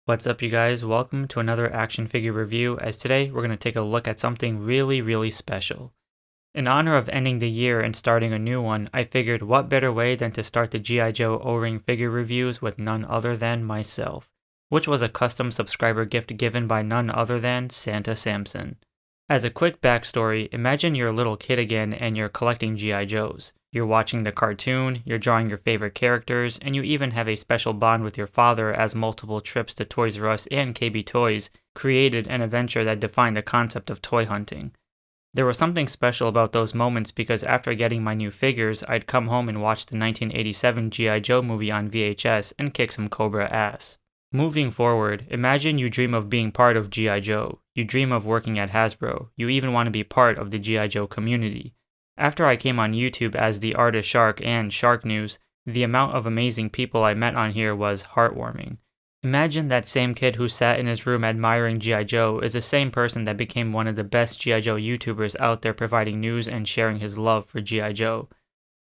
What's up, you guys? Welcome to another action figure review, as today we're going to take a look at something really special. In honor of ending the year and starting a new one, I figured what better way than to start the G.I. Joe O-Ring figure reviews with none other than myself, which was a custom subscriber gift given by none other than Santa Samson. As a quick backstory, imagine you're a little kid again and you're collecting G.I. Joes. You're watching the cartoon, you're drawing your favorite characters, and you even have a special bond with your father as multiple trips to Toys R Us and KB Toys created an adventure that defined the concept of toy hunting. There was something special about those moments because after getting my new figures, I'd come home and watch the 1987 G.I. Joe movie on VHS and kick some Cobra ass. Moving forward, imagine you dream of being part of G.I. Joe. You dream of working at Hasbro. You even want to be part of the G.I. Joe community. After I came on YouTube as the RetroShArK and Shark News, the amount of amazing people I met on here was heartwarming. Imagine that same kid who sat in his room admiring G.I. Joe is the same person that became one of the best G.I. Joe YouTubers out there providing news and sharing his love for G.I. Joe.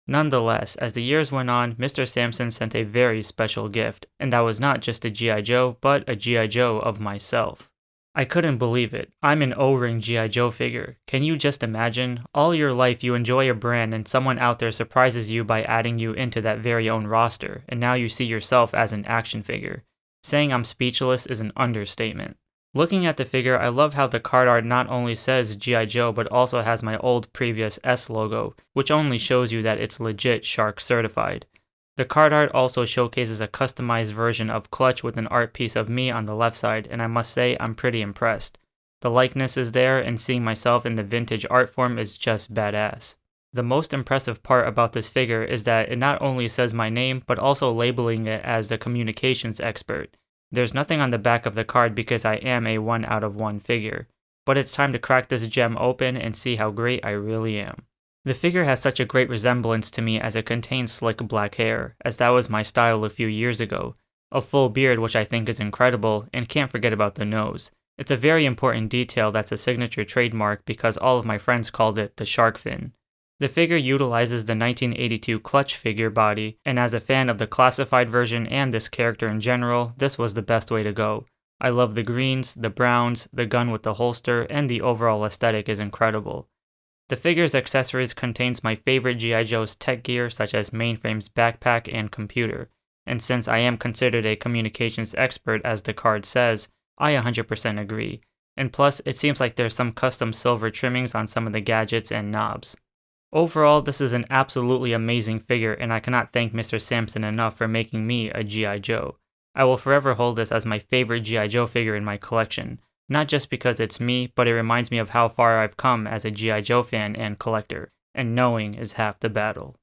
Nonetheless, as the years went on, Mr. Samson sent a very special gift, and that was not just a G.I. Joe, but a G.I. Joe of myself. I couldn't believe it. I'm an O-Ring G.I. Joe figure. Can you just imagine? All your life you enjoy a brand and someone out there surprises you by adding you into that very own roster, and now you see yourself as an action figure. Saying I'm speechless is an understatement. Looking at the figure, I love how the card art not only says G.I. Joe but also has my old previous S logo, which only shows you that it's legit Shark certified. The card art also showcases a customized version of Clutch with an art piece of me on the left side, and I must say I'm pretty impressed. The likeness is there, and seeing myself in the vintage art form is just badass. The most impressive part about this figure is that it not only says my name, but also labeling it as the communications expert. There's nothing on the back of the card because I am a 1 out of 1 figure, but it's time to crack this gem open and see how great I really am. The figure has such a great resemblance to me as it contains slick black hair, as that was my style a few years ago, a full beard which I think is incredible, and can't forget about the nose. It's a very important detail that's a signature trademark because all of my friends called it the shark fin. The figure utilizes the 1982 Clutch figure body, and as a fan of the classified version and this character in general, this was the best way to go. I love the greens, the browns, the gun with the holster, and the overall aesthetic is incredible. The figure's accessories contains my favorite G.I. Joe's tech gear such as mainframe's backpack and computer, and since I am considered a communications expert as the card says, I 100% agree, and plus it seems like there's some custom silver trimmings on some of the gadgets and knobs. Overall, this is an absolutely amazing figure, and I cannot thank Mr. Samson enough for making me a G.I. Joe. I will forever hold this as my favorite G.I. Joe figure in my collection, not just because it's me, but it reminds me of how far I've come as a G.I. Joe fan and collector, and knowing is half the battle.